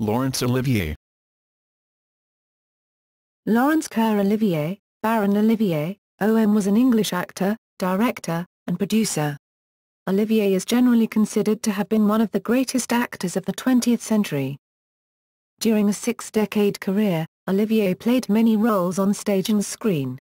Laurence Olivier. Laurence Kerr Olivier, Baron Olivier, OM was an English actor, director, and producer. Olivier is generally considered to have been one of the greatest actors of the 20th century. During a six-decade career, Olivier played many roles on stage and screen.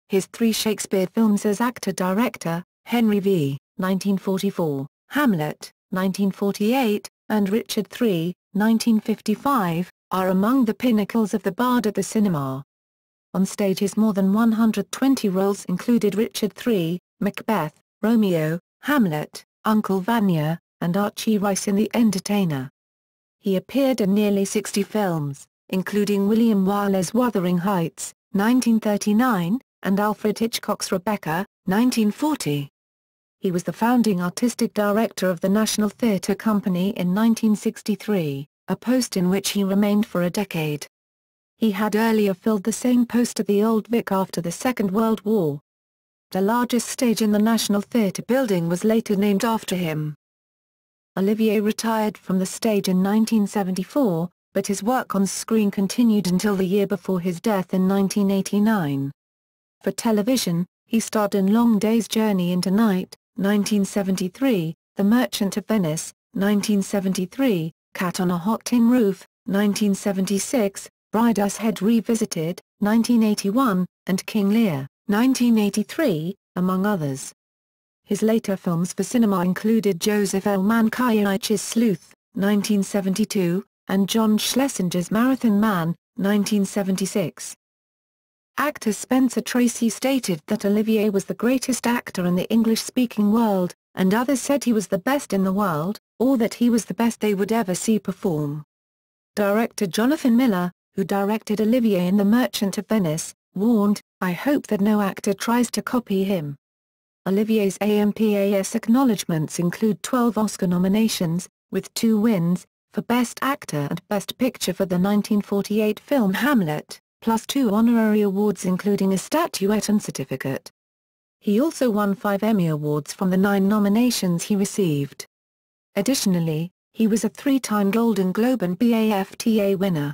His three Shakespeare films as actor-director, Henry V, 1944, Hamlet, 1948, and Richard III, 1955, are among the pinnacles of the bard at the cinema. On stage his more than 120 roles included Richard III, Macbeth, Romeo, Hamlet, Uncle Vanya, and Archie Rice in The Entertainer. He appeared in nearly 60 films, including William Wyler's Wuthering Heights, 1939, and Alfred Hitchcock's Rebecca, 1940. He was the founding artistic director of the National Theatre Company in 1963, a post in which he remained for a decade. He had earlier filled the same post at the Old Vic after the Second World War. The largest stage in the National Theatre building was later named after him. Olivier retired from the stage in 1974, but his work on screen continued until the year before his death in 1989. For television, he starred in Long Day's Journey into Night, 1973, The Merchant of Venice, 1973, Cat on a Hot Tin Roof, 1976, Brideshead Head Revisited, 1981, and King Lear, 1983, among others. His later films for cinema included Joseph L. Mankiewicz's Sleuth, 1972, and John Schlesinger's Marathon Man, 1976. Actor Spencer Tracy stated that Olivier was the greatest actor in the English-speaking world, and others said he was the best in the world, or that he was the best they would ever see perform. Director Jonathan Miller, who directed Olivier in The Merchant of Venice, warned, "I hope that no actor tries to copy him." Olivier's AMPAS acknowledgements include 12 Oscar nominations, with 2 wins, for Best Actor and Best Picture for the 1948 film Hamlet, plus 2 honorary awards including a statuette and certificate. He also won 5 Emmy Awards from the 9 nominations he received. Additionally, he was a 3-time Golden Globe and BAFTA winner.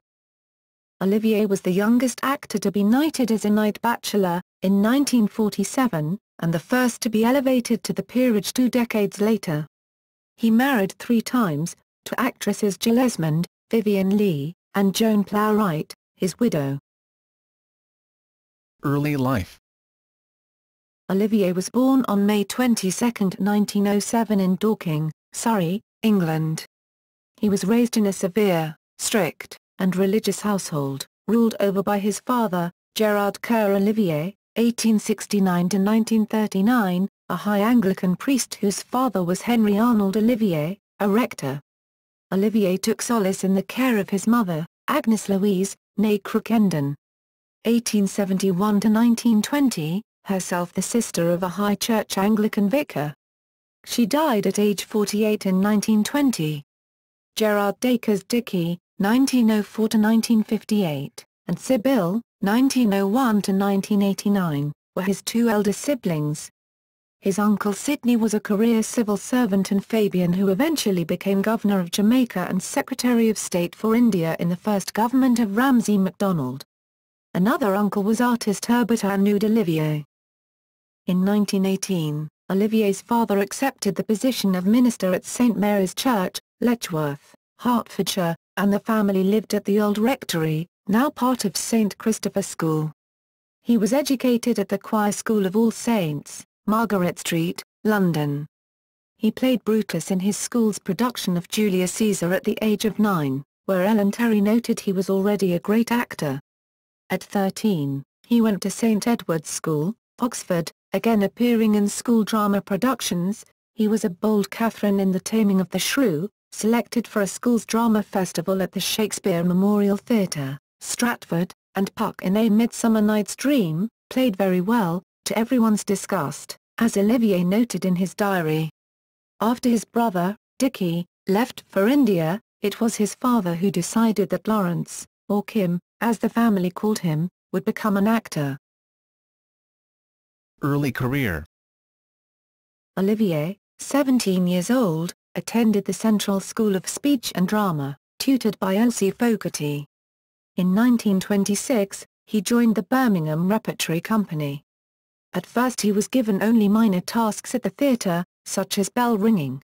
Olivier was the youngest actor to be knighted as a Knight Bachelor, in 1947, and the first to be elevated to the peerage 2 decades later. He married 3 times, to actresses Jill Esmond, Vivian Leigh, and Joan Plowright, his widow. Early life. Olivier was born on May 22, 1907 in Dorking, Surrey, England. He was raised in a severe, strict, and religious household, ruled over by his father, Gerard Kerr Olivier, 1869–1939, a high Anglican priest whose father was Henry Arnold Olivier, a rector. Olivier took solace in the care of his mother, Agnes Louise, née Crookenden. 1871–1920, herself the sister of a high church Anglican vicar. She died at age 48 in 1920. Gerard Dacres Dickey, 1904–1958, and Sybil, 1901–1989, were his 2 elder siblings. His uncle Sidney was a career civil servant and Fabian who eventually became Governor of Jamaica and Secretary of State for India in the first government of Ramsay MacDonald. Another uncle was artist Herbert Arnaud Olivier. In 1918, Olivier's father accepted the position of minister at St Mary's Church, Letchworth, Hertfordshire, and the family lived at the old rectory, now part of St Christopher School. He was educated at the Choir School of All Saints, Margaret Street, London. He played Brutus in his school's production of Julius Caesar at the age of 9, where Ellen Terry noted he was already a great actor. At 13, he went to St Edward's School, Oxford, again appearing in school drama productions. He was a bold Catherine in The Taming of the Shrew, selected for a school's drama festival at the Shakespeare Memorial Theatre, Stratford, and Puck in A Midsummer Night's Dream, played very well, to everyone's disgust, as Olivier noted in his diary. After his brother, Dickie, left for India, it was his father who decided that Lawrence, or Kim, as the family called him, would become an actor. Early career. Olivier, 17 years old, attended the Central School of Speech and Drama, tutored by Elsie Fogarty. In 1926, he joined the Birmingham Repertory Company. At first he was given only minor tasks at the theatre, such as bell ringing.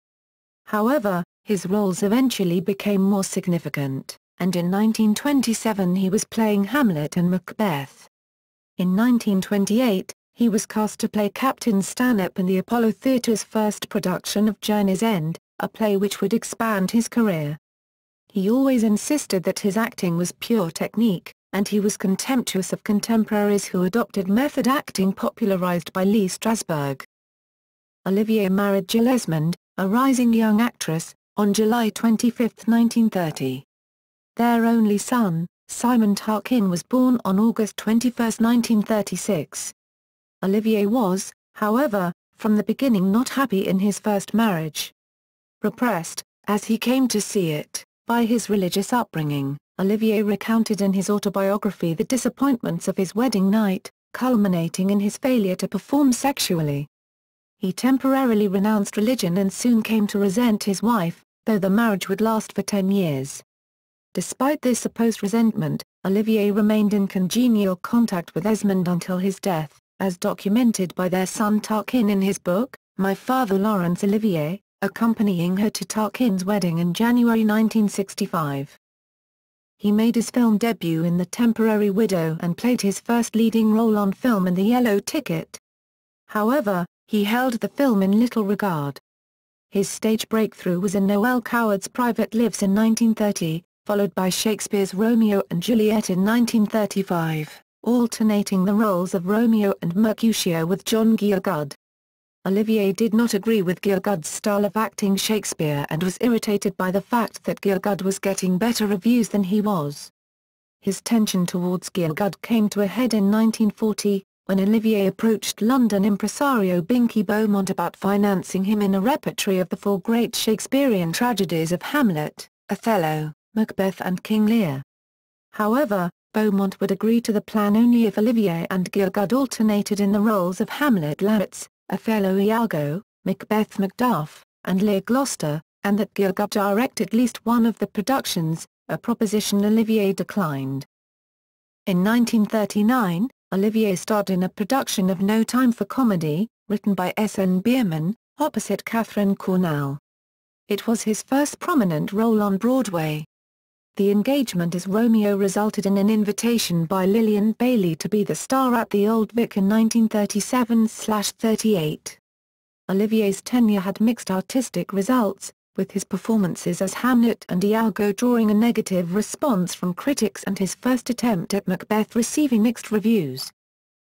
However, his roles eventually became more significant, and in 1927 he was playing Hamlet and Macbeth. In 1928, he was cast to play Captain Stanhope in the Apollo Theatre's first production of Journey's End, a play which would expand his career. He always insisted that his acting was pure technique, and he was contemptuous of contemporaries who adopted method acting popularized by Lee Strasberg. Olivier married Jill Esmond, a rising young actress, on July 25, 1930. Their only son, Simon Tarquin, was born on August 21, 1936. Olivier was, however, from the beginning not happy in his first marriage. Repressed, as he came to see it, by his religious upbringing, Olivier recounted in his autobiography the disappointments of his wedding night, culminating in his failure to perform sexually. He temporarily renounced religion and soon came to resent his wife, though the marriage would last for 10 years. Despite this supposed resentment, Olivier remained in congenial contact with Esmond until his death, as documented by their son Tarquin in his book, My Father Laurence Olivier, accompanying her to Tarquin's wedding in January 1965. He made his film debut in The Temporary Widow and played his first leading role on film in The Yellow Ticket. However, he held the film in little regard. His stage breakthrough was in Noel Coward's Private Lives in 1930, followed by Shakespeare's Romeo and Juliet in 1935, alternating the roles of Romeo and Mercutio with John Gielgud. Olivier did not agree with Gielgud's style of acting Shakespeare and was irritated by the fact that Gielgud was getting better reviews than he was. His tension towards Gielgud came to a head in 1940, when Olivier approached London impresario Binky Beaumont about financing him in a repertory of the four great Shakespearean tragedies of Hamlet, Othello, Macbeth and King Lear. However, Beaumont would agree to the plan only if Olivier and Gielgud alternated in the roles of Hamlet Laertes, Othello Iago, Macbeth Macduff, and Lear Gloucester, and that Gielgud direct at least one of the productions, a proposition Olivier declined. In 1939, Olivier starred in a production of No Time for Comedy, written by S. N. Bierman, opposite Katharine Cornell. It was his first prominent role on Broadway. The engagement as Romeo resulted in an invitation by Lillian Bailey to be the star at the Old Vic in 1937-38. Olivier's tenure had mixed artistic results, with his performances as Hamlet and Iago drawing a negative response from critics and his first attempt at Macbeth receiving mixed reviews.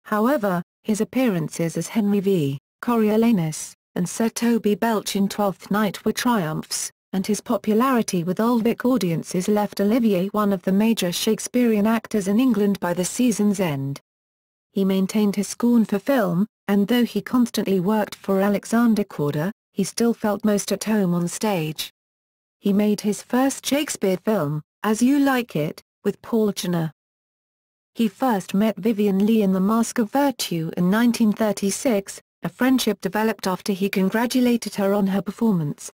However, his appearances as Henry V, Coriolanus, and Sir Toby Belch in Twelfth Night were triumphs, and his popularity with Old Vic audiences left Olivier one of the major Shakespearean actors in England by the season's end. He maintained his scorn for film, and though he constantly worked for Alexander Korda, he still felt most at home on stage. He made his first Shakespeare film, As You Like It, with Paul Jenner. He first met Vivien Leigh in The Mask of Virtue in 1936, a friendship developed after he congratulated her on her performance.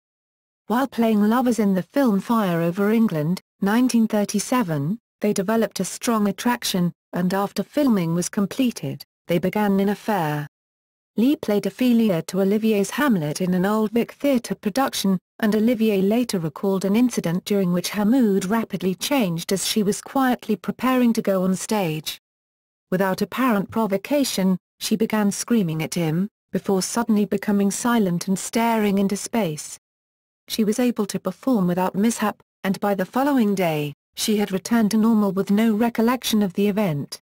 While playing lovers in the film Fire Over England, 1937, they developed a strong attraction, and after filming was completed, they began an affair. Leigh played Ophelia to Olivier's Hamlet in an Old Vic Theatre production, and Olivier later recalled an incident during which her mood rapidly changed as she was quietly preparing to go on stage. Without apparent provocation, she began screaming at him, before suddenly becoming silent and staring into space. She was able to perform without mishap, and by the following day, she had returned to normal with no recollection of the event.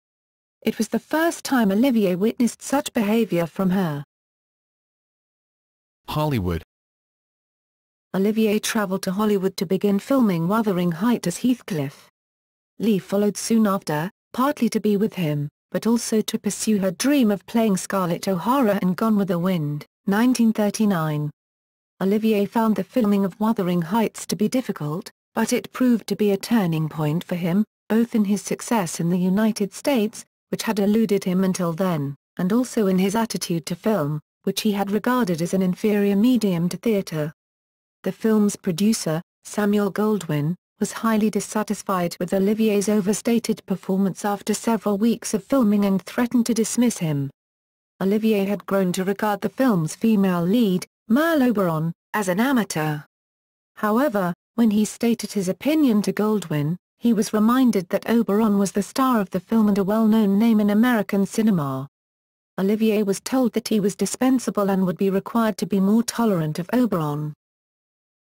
It was the first time Olivier witnessed such behavior from her. Hollywood. Olivier traveled to Hollywood to begin filming Wuthering Heights as Heathcliff. Leigh followed soon after, partly to be with him, but also to pursue her dream of playing Scarlett O'Hara in Gone with the Wind, 1939. Olivier found the filming of Wuthering Heights to be difficult, but it proved to be a turning point for him, both in his success in the United States, which had eluded him until then, and also in his attitude to film, which he had regarded as an inferior medium to theatre. The film's producer, Samuel Goldwyn, was highly dissatisfied with Olivier's overstated performance after several weeks of filming and threatened to dismiss him. Olivier had grown to regard the film's female lead, Merle Oberon, as an amateur. However, when he stated his opinion to Goldwyn, he was reminded that Oberon was the star of the film and a well-known name in American cinema. Olivier was told that he was dispensable and would be required to be more tolerant of Oberon.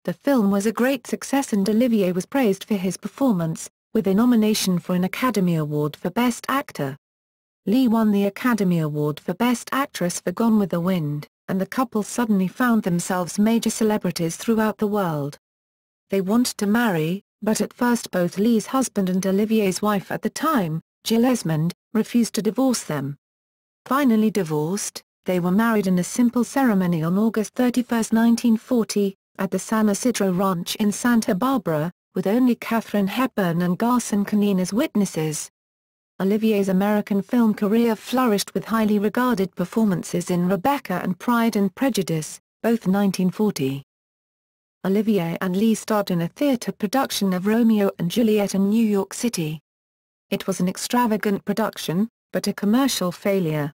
The film was a great success and Olivier was praised for his performance, with a nomination for an Academy Award for Best Actor. Lee won the Academy Award for Best Actress for Gone with the Wind, and the couple suddenly found themselves major celebrities throughout the world. They wanted to marry, but at first both Lee's husband and Olivier's wife at the time, Jill Esmond, refused to divorce them. Finally divorced, they were married in a simple ceremony on August 31, 1940, at the San Isidro Ranch in Santa Barbara, with only Katharine Hepburn and Garson Kanin as witnesses. Olivier's American film career flourished with highly regarded performances in Rebecca and Pride and Prejudice, both 1940. Olivier and Lee starred in a theater production of Romeo and Juliet in New York City. It was an extravagant production, but a commercial failure.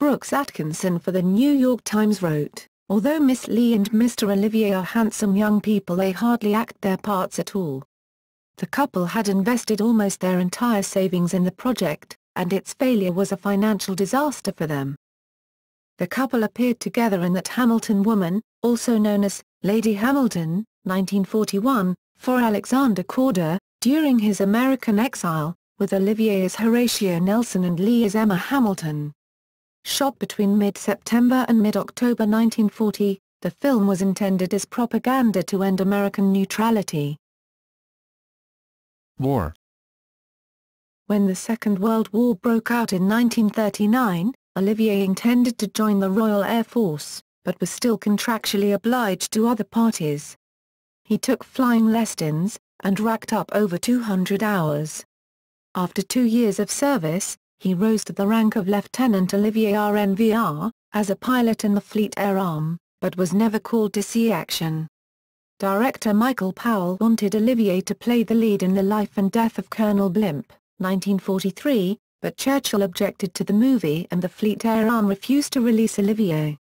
Brooks Atkinson for the New York Times wrote, "Although Miss Lee and Mr. Olivier are handsome young people, they hardly act their parts at all." The couple had invested almost their entire savings in the project, and its failure was a financial disaster for them. The couple appeared together in That Hamilton Woman, also known as Lady Hamilton, 1941, for Alexander Korda, during his American exile, with Olivier as Horatio Nelson and Lee as Emma Hamilton. Shot between mid-September and mid-October 1940, the film was intended as propaganda to end American neutrality. War. When the Second World War broke out in 1939, Olivier intended to join the Royal Air Force, but was still contractually obliged to other parties. He took flying lessons, and racked up over 200 hours. After 2 years of service, he rose to the rank of Lieutenant Olivier RNVR, as a pilot in the Fleet Air Arm, but was never called to see action. Director Michael Powell wanted Olivier to play the lead in The Life and Death of Colonel Blimp, 1943, but Churchill objected to the movie and the Fleet Air Arm refused to release Olivier.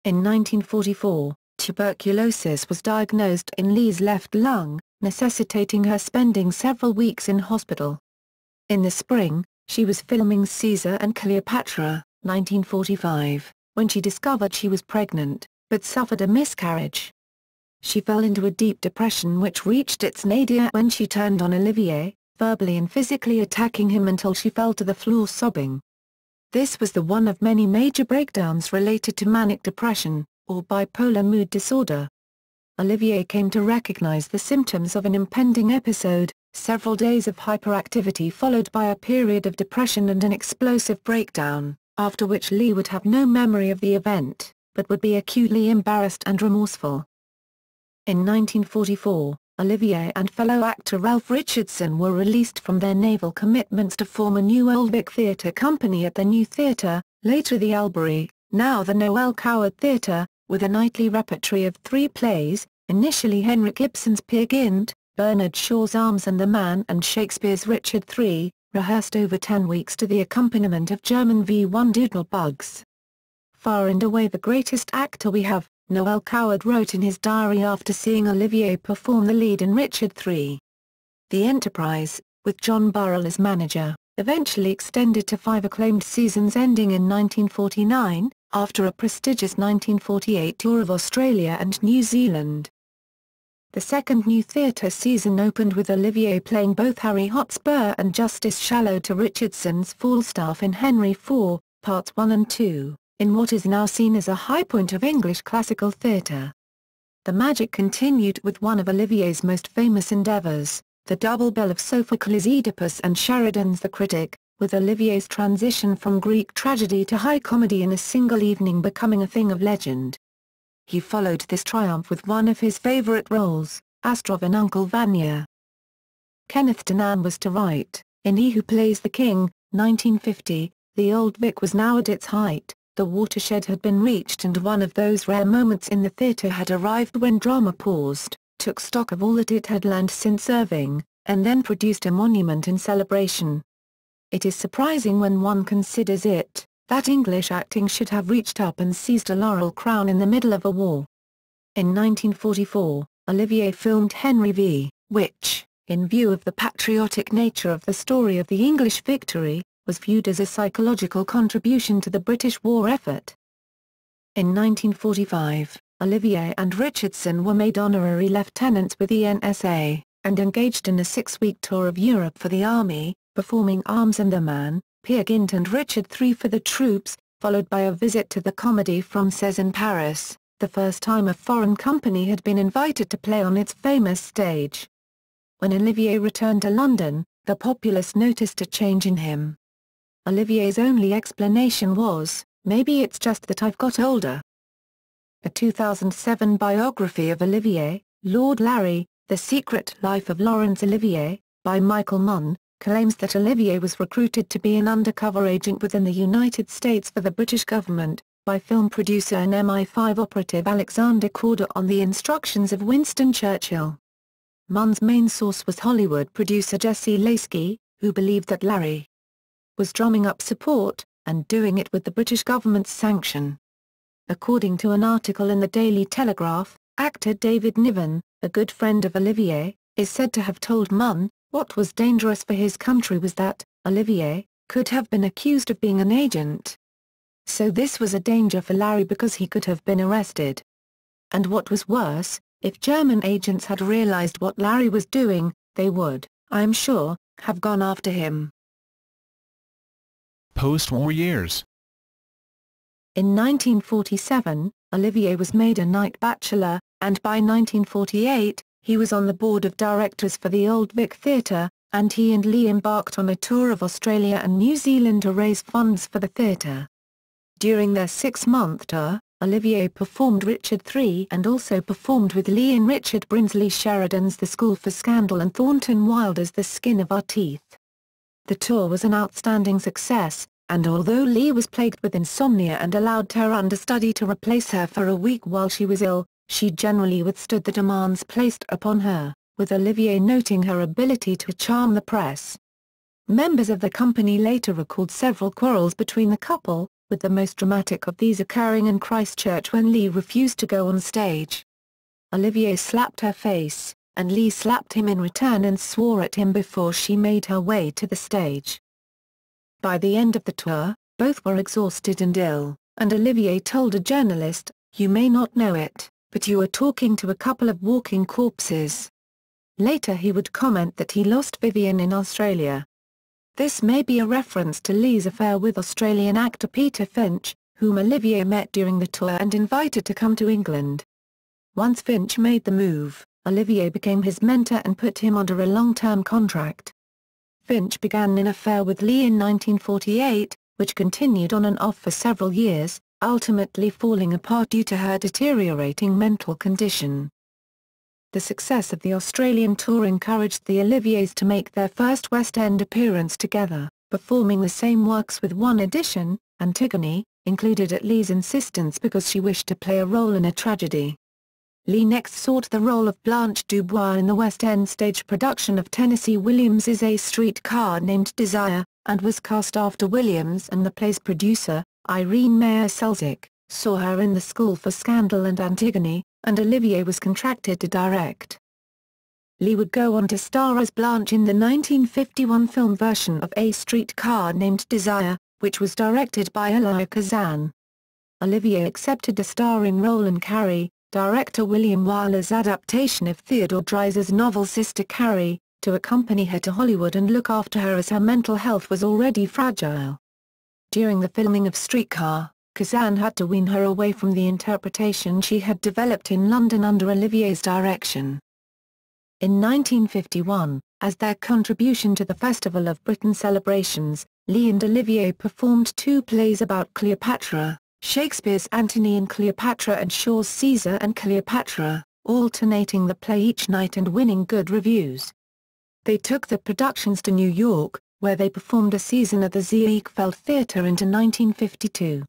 In 1944, tuberculosis was diagnosed in Lee's left lung, necessitating her spending several weeks in hospital. In the spring, she was filming Caesar and Cleopatra, 1945, when she discovered she was pregnant, but suffered a miscarriage. She fell into a deep depression which reached its nadir when she turned on Olivier, verbally and physically attacking him until she fell to the floor sobbing. This was the one of many major breakdowns related to manic depression, or bipolar mood disorder. Olivier came to recognize the symptoms of an impending episode, several days of hyperactivity followed by a period of depression and an explosive breakdown, after which Lee would have no memory of the event, but would be acutely embarrassed and remorseful. In 1944, Olivier and fellow actor Ralph Richardson were released from their naval commitments to form a new Old Vic theatre company at the New Theatre, later the Albury, now the Noel Coward Theatre, with a nightly repertory of 3 plays, initially Henrik Ibsen's Peer Gynt, Bernard Shaw's Arms and the Man and Shakespeare's Richard III, rehearsed over 10 weeks to the accompaniment of German Viii doodlebugs. "Far and away the greatest actor we have," Noel Coward wrote in his diary after seeing Olivier perform the lead in Richard III. The enterprise, with John Burrell as manager, eventually extended to 5 acclaimed seasons ending in 1949, after a prestigious 1948 tour of Australia and New Zealand. The second New Theatre season opened with Olivier playing both Harry Hotspur and Justice Shallow to Richardson's Falstaff in Henry IV, Parts 1 and 2. In what is now seen as a high point of English classical theatre. The magic continued with one of Olivier's most famous endeavours, the double bill of Sophocles' Oedipus and Sheridan's The Critic, with Olivier's transition from Greek tragedy to high comedy in a single evening becoming a thing of legend. He followed this triumph with one of his favourite roles, Astrov in Uncle Vanya. Kenneth Donan was to write, in He Who Plays the King, 1950, the Old Vic was now at its height. The watershed had been reached and one of those rare moments in the theatre had arrived when drama paused, took stock of all that it had learned since serving, and then produced a monument in celebration. It is surprising when one considers it, that English acting should have reached up and seized a laurel crown in the middle of a war. In 1944, Olivier filmed Henry V, which, in view of the patriotic nature of the story of the English victory, was viewed as a psychological contribution to the British war effort. In 1945, Olivier and Richardson were made honorary lieutenants with the NSA, and engaged in a 6-week tour of Europe for the Army, performing Arms and the Man, Peer Gynt and Richard III for the troops, followed by a visit to the Comédie Française in Paris, the first time a foreign company had been invited to play on its famous stage. When Olivier returned to London, the populace noticed a change in him. Olivier's only explanation was, "Maybe it's just that I've got older." A 2007 biography of Olivier, Lord Larry, The Secret Life of Laurence Olivier, by Michael Munn, claims that Olivier was recruited to be an undercover agent within the United States for the British government, by film producer and MI5 operative Alexander Korda on the instructions of Winston Churchill. Munn's main source was Hollywood producer Jesse Lasky, who believed that Larry was drumming up support, and doing it with the British government's sanction. According to an article in the Daily Telegraph, actor David Niven, a good friend of Olivier, is said to have told Munn, what was dangerous for his country was that, Olivier, could have been accused of being an agent. So this was a danger for Larry because he could have been arrested. And what was worse, if German agents had realized what Larry was doing, they would, I am sure, have gone after him. Post-war years. In 1947, Olivier was made a Knight Bachelor, and by 1948, he was on the board of directors for the Old Vic Theatre, and he and Lee embarked on a tour of Australia and New Zealand to raise funds for the theatre. During their 6-month tour, Olivier performed Richard III and also performed with Lee in Richard Brinsley Sheridan's The School for Scandal and Thornton Wilder's The Skin of Our Teeth. The tour was an outstanding success, and although Lee was plagued with insomnia and allowed her understudy to replace her for a week while she was ill, she generally withstood the demands placed upon her, with Olivier noting her ability to charm the press. Members of the company later recalled several quarrels between the couple, with the most dramatic of these occurring in Christchurch when Lee refused to go on stage. Olivier slapped her face, and Lee slapped him in return and swore at him before she made her way to the stage. By the end of the tour, both were exhausted and ill, and Olivier told a journalist, "You may not know it, but you are talking to a couple of walking corpses." Later he would comment that he lost Vivian in Australia. This may be a reference to Lee's affair with Australian actor Peter Finch, whom Olivier met during the tour and invited to come to England. Once Finch made the move, Olivier became his mentor and put him under a long-term contract. Finch began an affair with Lee in 1948, which continued on and off for several years, ultimately falling apart due to her deteriorating mental condition. The success of the Australian tour encouraged the Oliviers to make their first West End appearance together, performing the same works with one addition, Antigone, included at Lee's insistence because she wished to play a role in a tragedy. Lee next sought the role of Blanche Dubois in the West End stage production of Tennessee Williams's A Streetcar Named Desire, and was cast after Williams, and the play's producer, Irene Meyer-Selznick, saw her in The School for Scandal and Antigone, and Olivier was contracted to direct. Lee would go on to star as Blanche in the 1951 film version of A Streetcar Named Desire, which was directed by Elia Kazan. Olivier accepted a starring role in Carrie, director William Wyler's adaptation of Theodore Dreiser's novel Sister Carrie, to accompany her to Hollywood and look after her as her mental health was already fragile. During the filming of Streetcar, Kazan had to wean her away from the interpretation she had developed in London under Olivier's direction. In 1951, as their contribution to the Festival of Britain celebrations, Lee and Olivier performed 2 plays about Cleopatra, Shakespeare's Antony and Cleopatra and Shaw's Caesar and Cleopatra, alternating the play each night and winning good reviews. They took the productions to New York, where they performed a season at the Ziegfeld Theatre into 1952.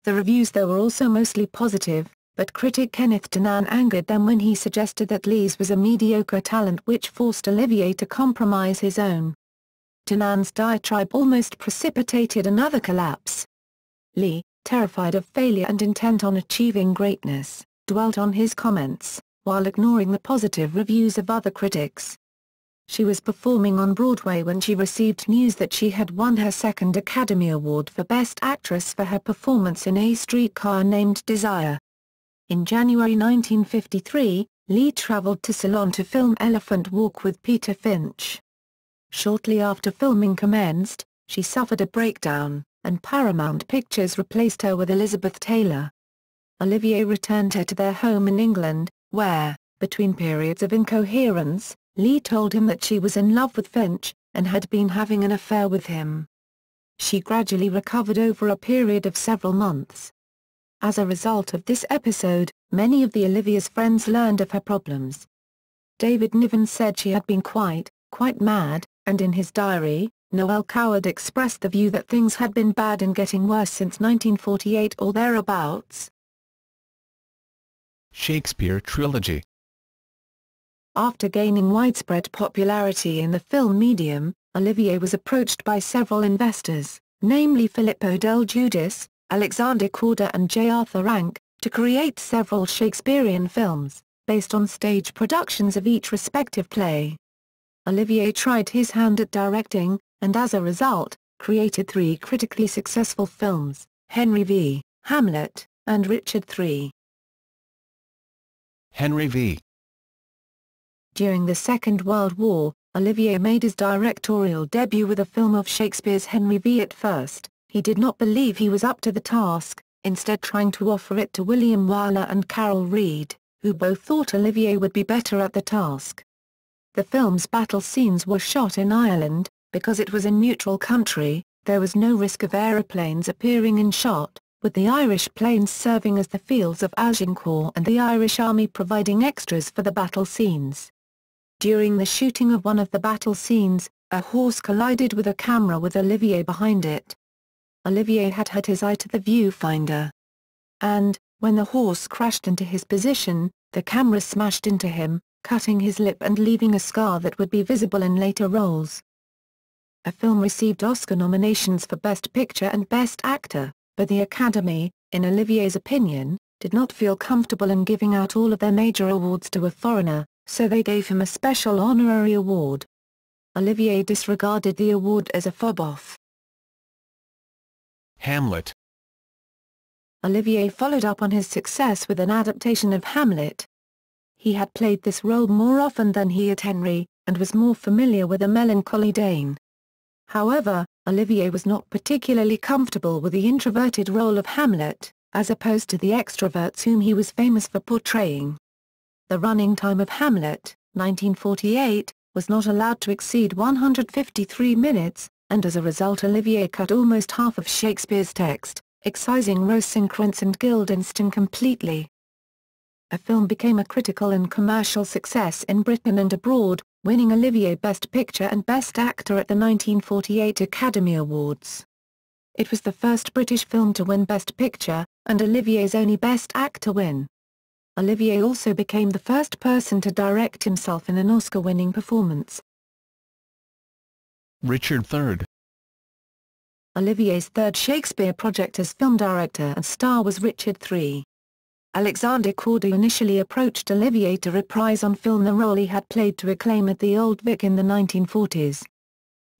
The reviews there were also mostly positive, but critic Kenneth Tynan angered them when he suggested that Lee's was a mediocre talent, which forced Olivier to compromise his own. Tynan's diatribe almost precipitated another collapse. Lee, terrified of failure and intent on achieving greatness, dwelt on his comments, while ignoring the positive reviews of other critics. She was performing on Broadway when she received news that she had won her second Academy Award for Best Actress for her performance in A Streetcar Named Desire. In January 1953, Lee traveled to Ceylon to film Elephant Walk with Peter Finch. Shortly after filming commenced, she suffered a breakdown, and Paramount Pictures replaced her with Elizabeth Taylor. Olivier returned her to their home in England, where, between periods of incoherence, Lee told him that she was in love with Finch, and had been having an affair with him. She gradually recovered over a period of several months. As a result of this episode, many of the Olivier's friends learned of her problems. David Niven said she had been quite mad, and in his diary, Noel Coward expressed the view that things had been bad and getting worse since 1948 or thereabouts. Shakespeare Trilogy. After gaining widespread popularity in the film medium, Olivier was approached by several investors, namely Filippo del Giudice, Alexander Korda and J. Arthur Rank, to create several Shakespearean films, based on stage productions of each respective play. Olivier tried his hand at directing, and as a result, created three critically successful films, Henry V, Hamlet, and Richard III. Henry V. During the Second World War, Olivier made his directorial debut with a film of Shakespeare's Henry V. At first, he did not believe he was up to the task, instead trying to offer it to William Wyler and Carol Reed, who both thought Olivier would be better at the task. The film's battle scenes were shot in Ireland. Because it was a neutral country, there was no risk of aeroplanes appearing in shot, with the Irish planes serving as the fields of Agincourt and the Irish Army providing extras for the battle scenes. During the shooting of one of the battle scenes, a horse collided with a camera with Olivier behind it. Olivier had had his eye to the viewfinder. And, when the horse crashed into his position, the camera smashed into him, cutting his lip and leaving a scar that would be visible in later roles. The film received Oscar nominations for Best Picture and Best Actor, but the Academy, in Olivier's opinion, did not feel comfortable in giving out all of their major awards to a foreigner, so they gave him a special honorary award. Olivier disregarded the award as a fob-off. Hamlet. Olivier followed up on his success with an adaptation of Hamlet. He had played this role more often than he had Henry, and was more familiar with a melancholy Dane. However, Olivier was not particularly comfortable with the introverted role of Hamlet, as opposed to the extroverts whom he was famous for portraying. The running time of Hamlet, 1948, was not allowed to exceed 153 minutes, and as a result Olivier cut almost half of Shakespeare's text, excising Rosencrantz and Guildenstern completely. The film became a critical and commercial success in Britain and abroad, winning Olivier Best Picture and Best Actor at the 1948 Academy Awards. It was the first British film to win Best Picture, and Olivier's only Best Actor win. Olivier also became the first person to direct himself in an Oscar-winning performance. Richard III. Olivier's third Shakespeare project as film director and star was Richard III. Alexander Korda initially approached Olivier to reprise on film the role he had played to acclaim at the Old Vic in the 1940s.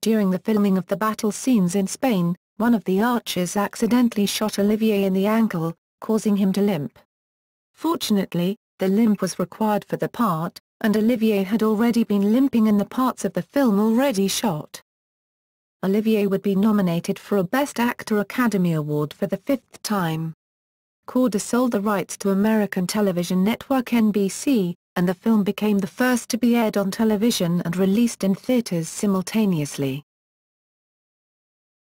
During the filming of the battle scenes in Spain, one of the archers accidentally shot Olivier in the ankle, causing him to limp. Fortunately, the limp was required for the part, and Olivier had already been limping in the parts of the film already shot. Olivier would be nominated for a Best Actor Academy Award for the fifth time. Korda sold the rights to American television network NBC, and the film became the first to be aired on television and released in theaters simultaneously.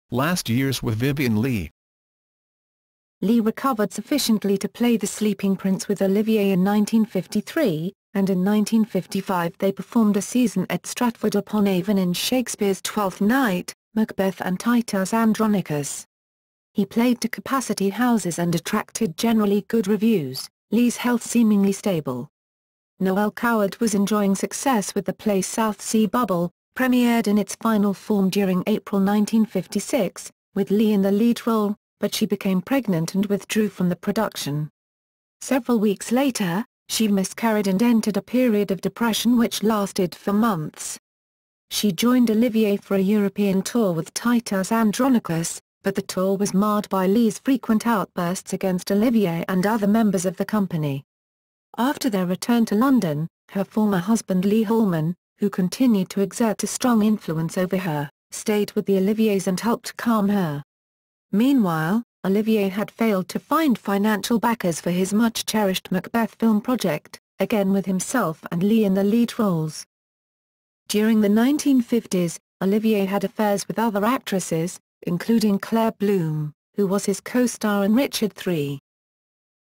Last Years with Vivien Leigh. Leigh recovered sufficiently to play the Sleeping Prince with Olivier in 1953, and in 1955 they performed a season at Stratford-upon-Avon in Shakespeare's Twelfth Night, Macbeth and Titus Andronicus. He played to capacity houses and attracted generally good reviews, Lee's health seemingly stable. Noel Coward was enjoying success with the play South Sea Bubble, premiered in its final form during April 1956, with Lee in the lead role, but she became pregnant and withdrew from the production. Several weeks later, she miscarried and entered a period of depression which lasted for months. She joined Olivier for a European tour with Titus Andronicus, but the tour was marred by Lee's frequent outbursts against Olivier and other members of the company. After their return to London, her former husband Lee Holman, who continued to exert a strong influence over her, stayed with the Oliviers and helped calm her. Meanwhile, Olivier had failed to find financial backers for his much-cherished Macbeth film project, again with himself and Lee in the lead roles. During the 1950s, Olivier had affairs with other actresses, including Claire Bloom, who was his co-star in Richard III.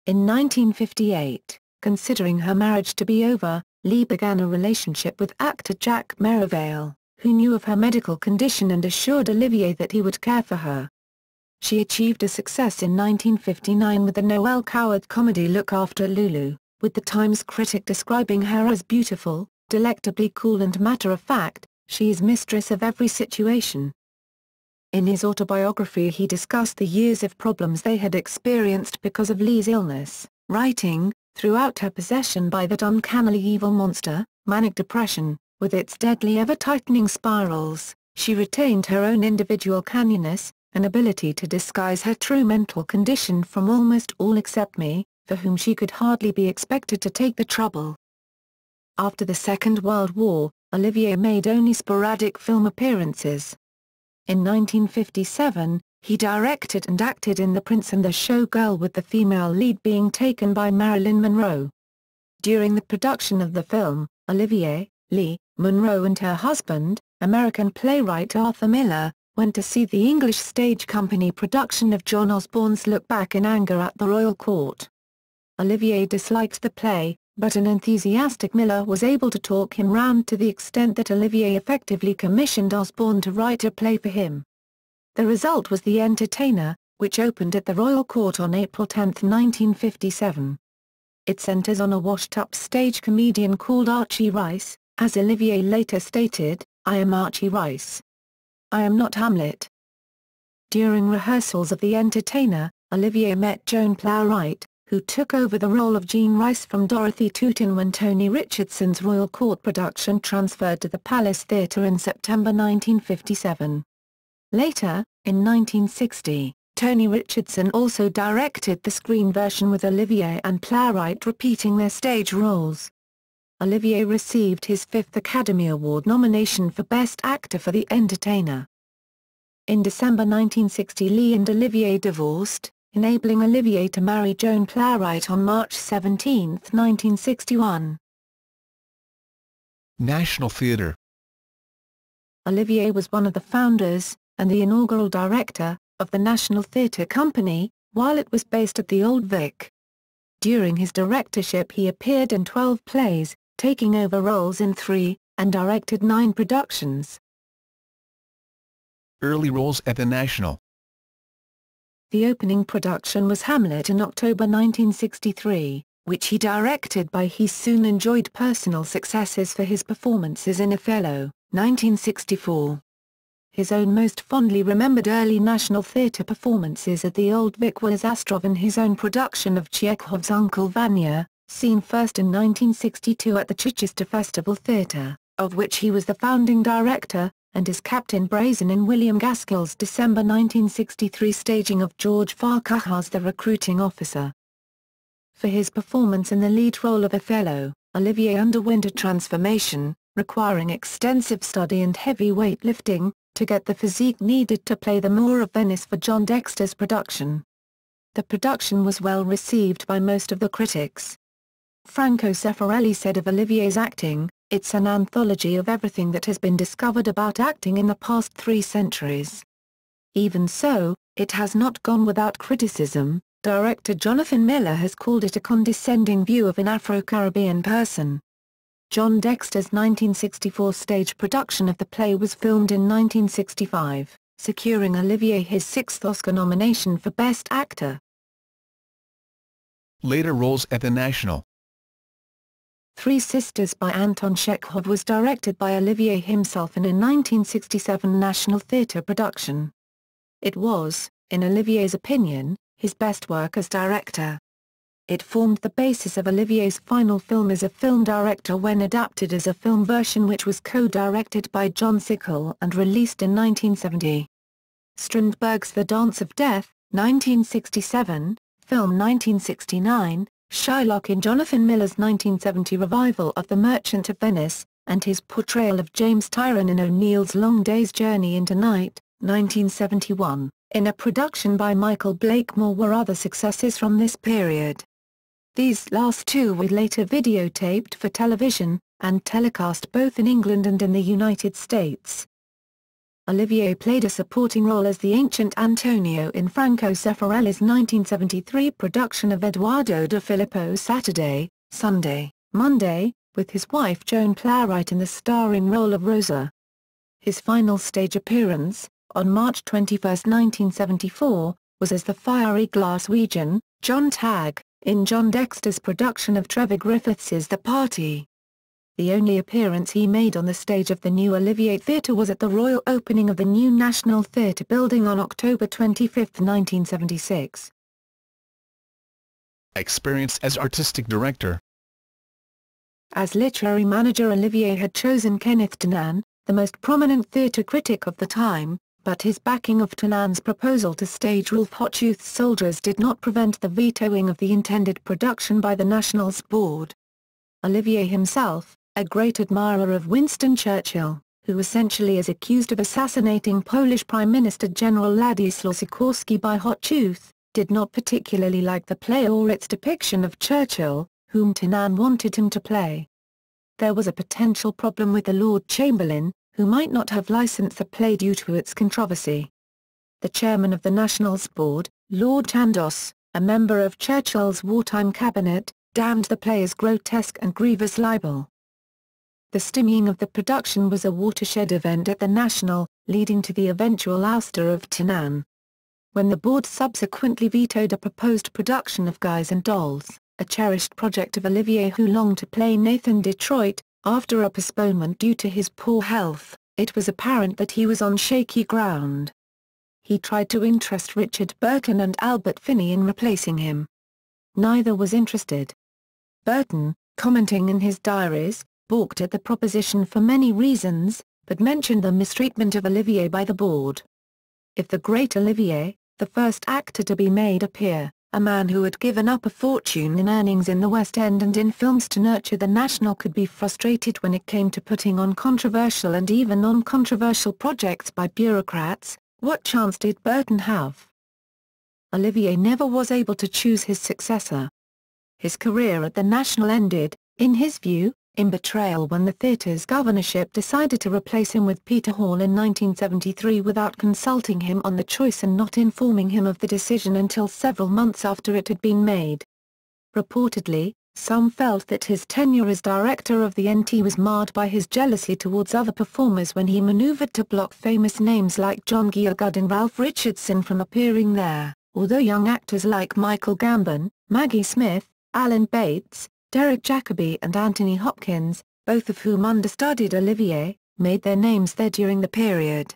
In 1958, considering her marriage to be over, Lee began a relationship with actor Jack Merivale, who knew of her medical condition and assured Olivier that he would care for her. She achieved a success in 1959 with the Noel Coward comedy Look After Lulu, with the Times critic describing her as beautiful, delectably cool and matter-of-fact. She is mistress of every situation. In his autobiography he discussed the years of problems they had experienced because of Lee's illness, writing, "Throughout her possession by that uncannily evil monster, manic depression, with its deadly ever-tightening spirals, she retained her own individual canniness, an ability to disguise her true mental condition from almost all except me, for whom she could hardly be expected to take the trouble." After the Second World War, Olivier made only sporadic film appearances. In 1957, he directed and acted in The Prince and the Showgirl with the female lead being taken by Marilyn Monroe. During the production of the film, Olivier, Lee, Monroe and her husband, American playwright Arthur Miller, went to see the English stage company production of John Osborne's Look Back in Anger at the Royal Court. Olivier disliked the play, but an enthusiastic Miller was able to talk him round to the extent that Olivier effectively commissioned Osborne to write a play for him. The result was The Entertainer, which opened at the Royal Court on April 10, 1957. It centers on a washed-up stage comedian called Archie Rice. As Olivier later stated, "I am Archie Rice. I am not Hamlet." During rehearsals of The Entertainer, Olivier met Joan Plowright, who took over the role of Jean Rice from Dorothy Tootin when Tony Richardson's Royal Court production transferred to the Palace Theatre in September 1957. Later, in 1960, Tony Richardson also directed the screen version with Olivier and Plowright repeating their stage roles. Olivier received his 5th Academy Award nomination for Best Actor for The Entertainer. In December 1960 Lee and Olivier divorced, enabling Olivier to marry Joan Plowright on March 17, 1961. National Theatre. Olivier was one of the founders, and the inaugural director, of the National Theatre Company, while it was based at the Old Vic. During his directorship he appeared in 12 plays, taking over roles in 3, and directed 9 productions. Early roles at the National. The opening production was Hamlet in October 1963, which he directed. He soon enjoyed personal successes for his performances in Othello, 1964. His own most fondly remembered early National Theatre performances at the Old Vic were as Astrov in his own production of Chekhov's Uncle Vanya, seen first in 1962 at the Chichester Festival Theatre, of which he was the founding director, and as Captain Brazen in William Gaskell's December 1963 staging of George Farquhar's The Recruiting Officer. For his performance in the lead role of Othello, Olivier underwent a transformation, requiring extensive study and heavy weightlifting, to get the physique needed to play the Moor of Venice for John Dexter's production. The production was well received by most of the critics. Franco Zeffirelli said of Olivier's acting, "It's an anthology of everything that has been discovered about acting in the past 3 centuries. Even so, it has not gone without criticism." Director Jonathan Miller has called it a condescending view of an Afro-Caribbean person. John Dexter's 1964 stage production of the play was filmed in 1965, securing Olivier his 6th Oscar nomination for Best Actor. Later roles at the National. Three Sisters by Anton Chekhov was directed by Olivier himself in a 1967 National Theatre production. It was, in Olivier's opinion, his best work as director. It formed the basis of Olivier's final film as a film director when adapted as a film version, which was co-directed by John Sickle and released in 1970. Strindberg's The Dance of Death, 1967, film 1969, Shylock in Jonathan Miller's 1970 revival of The Merchant of Venice, and his portrayal of James Tyrone in O'Neill's Long Day's Journey into Night, 1971, in a production by Michael Blakemore, were other successes from this period. These last two were later videotaped for television, and telecast both in England and in the United States. Olivier played a supporting role as the ancient Antonio in Franco Zeffirelli's 1973 production of Eduardo de Filippo's Saturday, Sunday, Monday, with his wife Joan Plowright in the starring role of Rosa. His final stage appearance, on March 21, 1974, was as the fiery Glaswegian, John Tagg, in John Dexter's production of Trevor Griffiths's The Party. The only appearance he made on the stage of the new Olivier Theatre was at the royal opening of the new National Theatre building on October 25, 1976. Experience as artistic director. As literary manager, Olivier had chosen Kenneth Tynan, the most prominent theatre critic of the time, but his backing of Tynan's proposal to stage Rolf Hochhuth's Soldiers did not prevent the vetoing of the intended production by the National's board. Olivier himself, a great admirer of Winston Churchill, who essentially is accused of assassinating Polish Prime Minister General Ladisław Sikorski by Hochhuth, did not particularly like the play or its depiction of Churchill, whom Tynan wanted him to play. There was a potential problem with the Lord Chamberlain, who might not have licensed the play due to its controversy. The chairman of the National's board, Lord Chandos, a member of Churchill's wartime cabinet, damned the play as grotesque and grievous libel. The stymieing of the production was a watershed event at the National, leading to the eventual ouster of Tynan. When the board subsequently vetoed a proposed production of Guys and Dolls, a cherished project of Olivier, who longed to play Nathan Detroit, after a postponement due to his poor health, it was apparent that he was on shaky ground. He tried to interest Richard Burton and Albert Finney in replacing him. Neither was interested. Burton, commenting in his diaries, balked at the proposition for many reasons, but mentioned the mistreatment of Olivier by the board. If the great Olivier, the first actor to be made appear, a man who had given up a fortune in earnings in the West End and in films to nurture the National, could be frustrated when it came to putting on controversial and even non-controversial projects by bureaucrats, what chance did Burton have? Olivier never was able to choose his successor. His career at the National ended, in his view, in betrayal when the theatre's governorship decided to replace him with Peter Hall in 1973 without consulting him on the choice and not informing him of the decision until several months after it had been made. Reportedly, some felt that his tenure as director of the NT was marred by his jealousy towards other performers when he maneuvered to block famous names like John Gielgud and Ralph Richardson from appearing there, although young actors like Michael Gambon, Maggie Smith, Alan Bates, Derek Jacobi and Anthony Hopkins, both of whom understudied Olivier, made their names there during the period.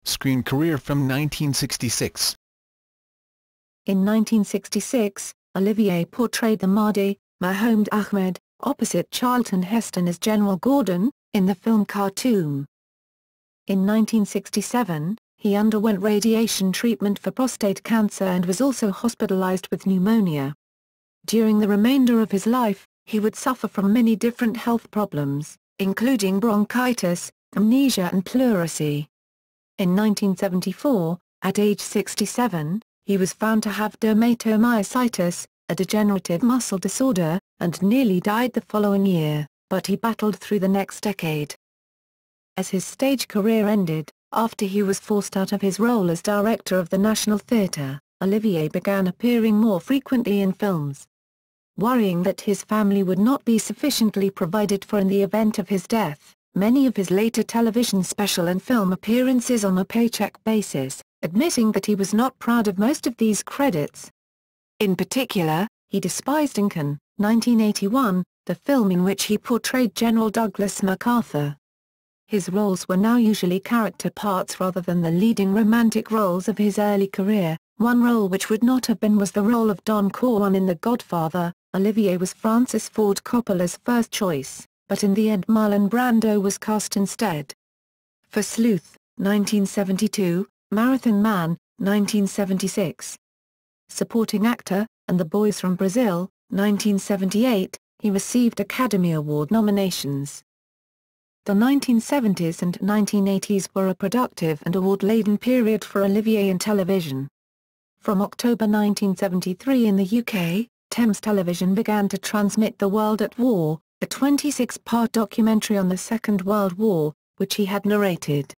Screen career from 1966. In 1966, Olivier portrayed the Mahdi, Mahmoud Ahmed, opposite Charlton Heston as General Gordon, in the film Khartoum. In 1967, he underwent radiation treatment for prostate cancer and was also hospitalized with pneumonia. During the remainder of his life, he would suffer from many different health problems, including bronchitis, amnesia and pleurisy. In 1974, at age 67, he was found to have dermatomyositis, a degenerative muscle disorder, and nearly died the following year, but he battled through the next decade. As his stage career ended, after he was forced out of his role as director of the National Theatre, Olivier began appearing more frequently in films. Worrying that his family would not be sufficiently provided for in the event of his death, many of his later television special and film appearances on a paycheck basis, admitting that he was not proud of most of these credits. In particular, he despised Lincoln, 1981, the film in which he portrayed General Douglas MacArthur. His roles were now usually character parts rather than the leading romantic roles of his early career. One role which would not have been was the role of Don Corleone in The Godfather. Olivier was Francis Ford Coppola's first choice, but in the end Marlon Brando was cast instead. For Sleuth, 1972, Marathon Man, 1976. Supporting Actor, and The Boys from Brazil, 1978, he received Academy Award nominations. The 1970s and 1980s were a productive and award-laden period for Olivier in television. From October 1973 in the UK, Thames Television began to transmit The World at War, a 26-part documentary on the Second World War, which he had narrated.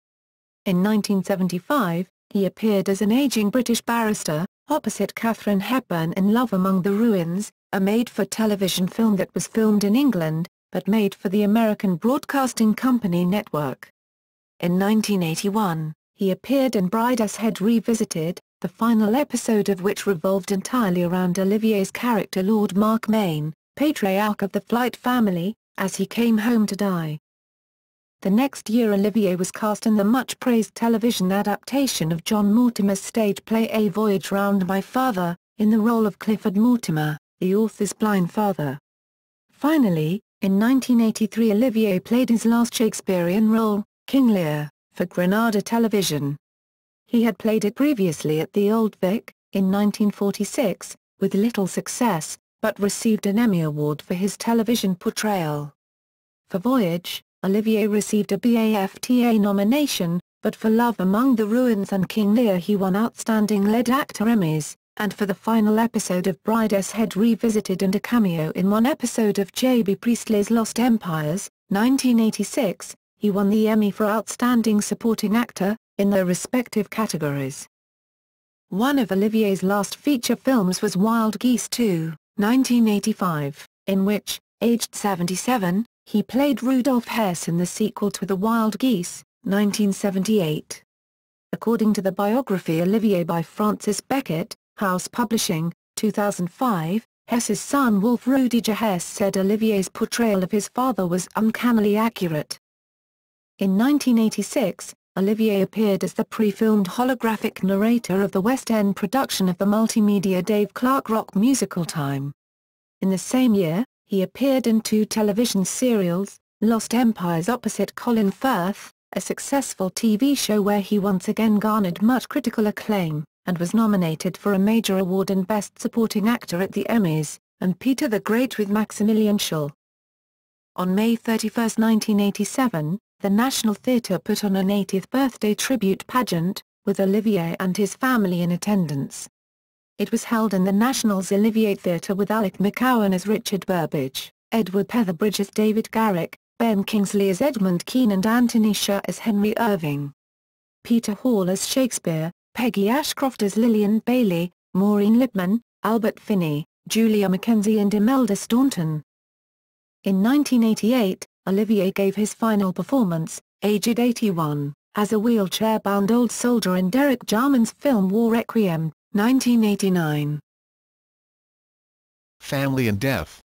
In 1975, he appeared as an aging British barrister, opposite Katharine Hepburn in Love Among the Ruins, a made-for-television film that was filmed in England, but made for the American Broadcasting Company network. In 1981, he appeared in Brideshead Revisited, the final episode of which revolved entirely around Olivier's character Lord Mark Main, patriarch of the Flight family, as he came home to die. The next year Olivier was cast in the much-praised television adaptation of John Mortimer's stage play A Voyage Round My Father, in the role of Clifford Mortimer, the author's blind father. Finally, in 1983 Olivier played his last Shakespearean role, King Lear, for Granada Television. He had played it previously at the Old Vic, in 1946, with little success, but received an Emmy Award for his television portrayal. For Voyage, Olivier received a BAFTA nomination, but for Love Among the Ruins and King Lear he won Outstanding Lead Actor Emmys, and for the final episode of Brideshead Revisited and a cameo in one episode of J.B. Priestley's Lost Empires, 1986, he won the Emmy for Outstanding Supporting Actor, in their respective categories. One of Olivier's last feature films was Wild Geese 2, 1985, in which, aged 77, he played Rudolph Hess in the sequel to The Wild Geese, 1978. According to the biography Olivier by Francis Beckett, House Publishing, 2005, Hess's son Wolf Rudiger Hess said Olivier's portrayal of his father was uncannily accurate. In 1986, Olivier appeared as the pre-filmed holographic narrator of the West End production of the multimedia Dave Clark rock musical Time. In the same year, he appeared in 2 television serials, Lost Empires opposite Colin Firth, a successful TV show where he once again garnered much critical acclaim, and was nominated for a major award and Best Supporting Actor at the Emmys, and Peter the Great with Maximilian Schell. On May 31, 1987, the National Theatre put on an 80th birthday tribute pageant, with Olivier and his family in attendance. It was held in the National's Olivier Theatre with Alec McCowan as Richard Burbage, Edward Petherbridge as David Garrick, Ben Kingsley as Edmund Kean and Anthony Sher as Henry Irving. Peter Hall as Shakespeare, Peggy Ashcroft as Lillian Bailey, Maureen Lipman, Albert Finney, Julia Mackenzie and Imelda Staunton. In 1988, Olivier gave his final performance, aged 81, as a wheelchair-bound old soldier in Derek Jarman's film War Requiem, 1989. Family and death.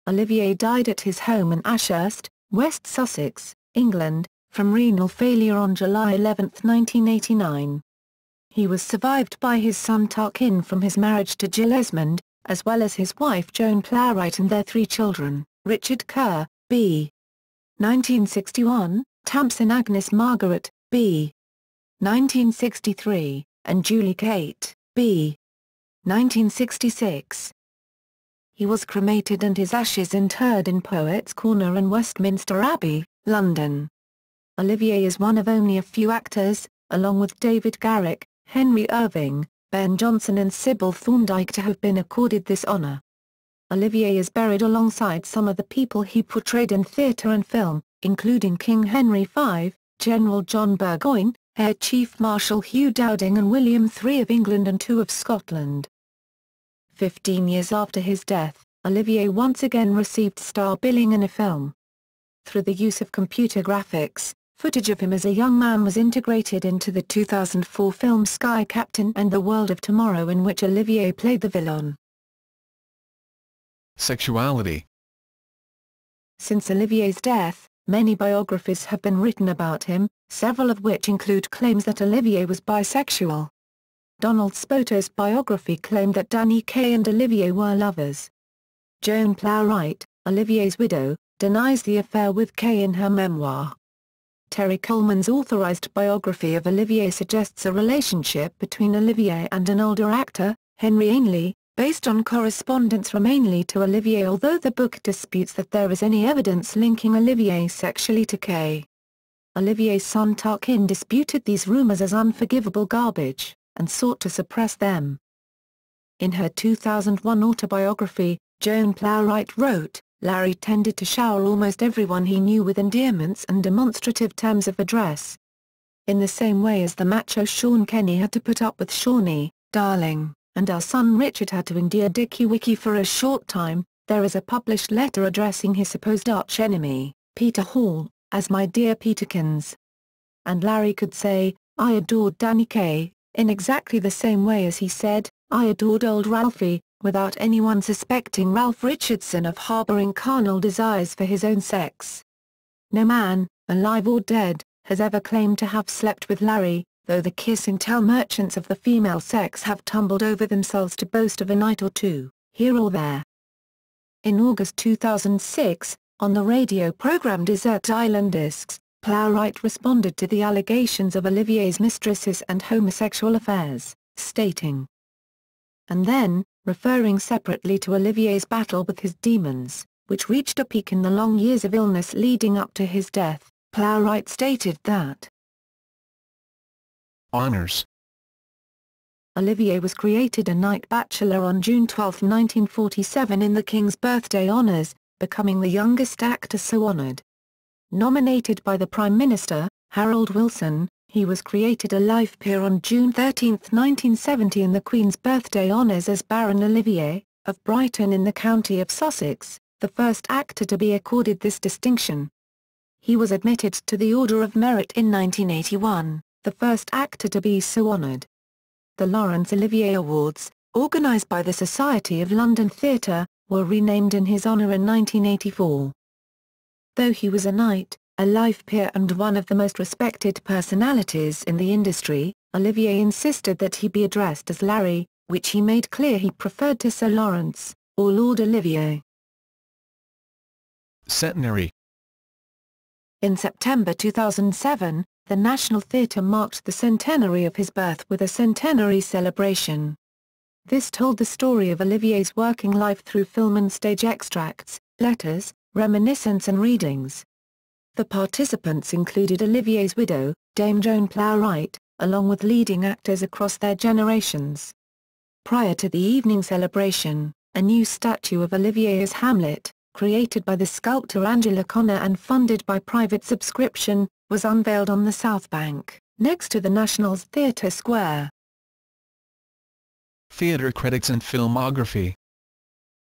Olivier died at his home in Ashurst, West Sussex, England, from renal failure on July 11, 1989. He was survived by his son Tarquin from his marriage to Jill Esmond, as well as his wife Joan Plowright and their 3 children, Richard Kerr, B. 1961, Tamsin Agnes Margaret, B. 1963, and Julie Kate, b. 1966. He was cremated and his ashes interred in Poets' Corner in Westminster Abbey, London. Olivier is one of only a few actors, along with David Garrick, Henry Irving, Ben Jonson and Sybil Thorndike, to have been accorded this honour. Olivier is buried alongside some of the people he portrayed in theatre and film, including King Henry V, General John Burgoyne, Air Chief Marshal Hugh Dowding and William III of England and II of Scotland. 15 years after his death, Olivier once again received star billing in a film. Through the use of computer graphics, Footage of him as a young man was integrated into the 2004 film Sky Captain and the World of Tomorrow, in which Olivier played the villain. Sexuality. Since Olivier's death, many biographies have been written about him, several of which include claims that Olivier was bisexual. Donald Spotor's biography claimed that Danny Kaye and Olivier were lovers. Joan Plowright, Olivier's widow, denies the affair with Kaye in her memoir. Terry Coleman's authorized biography of Olivier suggests a relationship between Olivier and an older actor, Henry Ainley, based on correspondence from Ainley to Olivier, although the book disputes that there is any evidence linking Olivier sexually to Kaye. Olivier's son Tarquin disputed these rumors as unforgivable garbage, and sought to suppress them. In her 2001 autobiography, Joan Plowright wrote, "Larry tended to shower almost everyone he knew with endearments and demonstrative terms of address. In the same way as the macho Sean Kenny had to put up with Shawnee, darling, and our son Richard had to endure Dickie Wicky for a short time, there is a published letter addressing his supposed arch-enemy, Peter Hall, as my dear Peterkins." And Larry could say, "I adored Danny Kaye," in exactly the same way as he said, "I adored old Ralphie," without anyone suspecting Ralph Richardson of harboring carnal desires for his own sex. No man, alive or dead, has ever claimed to have slept with Larry, though the kiss-and-tell merchants of the female sex have tumbled over themselves to boast of a night or two, here or there. In August 2006, on the radio program Desert Island Discs, Plowright responded to the allegations of Olivier's mistresses and homosexual affairs, stating, "And then, referring separately to Olivier's battle with his demons, which reached a peak in the long years of illness leading up to his death, Plowright stated that Honors. Olivier was created a Knight Bachelor on June 12, 1947 in the King's Birthday Honours, becoming the youngest actor so honoured. Nominated by the Prime Minister, Harold Wilson, he was created a Life Peer on June 13, 1970 in the Queen's Birthday Honours as Baron Olivier, of Brighton in the county of Sussex, the first actor to be accorded this distinction. He was admitted to the Order of Merit in 1981, the first actor to be so honoured. The Laurence Olivier Awards, organised by the Society of London Theatre, were renamed in his honour in 1984. Though he was a knight, a life peer and one of the most respected personalities in the industry, Olivier insisted that he be addressed as Larry, which he made clear he preferred to Sir Laurence, or Lord Olivier. Centenary. In September 2007, the National Theatre marked the centenary of his birth with a centenary celebration. This told the story of Olivier's working life through film and stage extracts, letters, reminiscence and readings. The participants included Olivier's widow, Dame Joan Plowright, along with leading actors across their generations. Prior to the evening celebration, a new statue of Olivier as Hamlet, created by the sculptor Angela Connor and funded by private subscription, was unveiled on the South Bank, next to the National's Theatre Square. Theatre credits and filmography.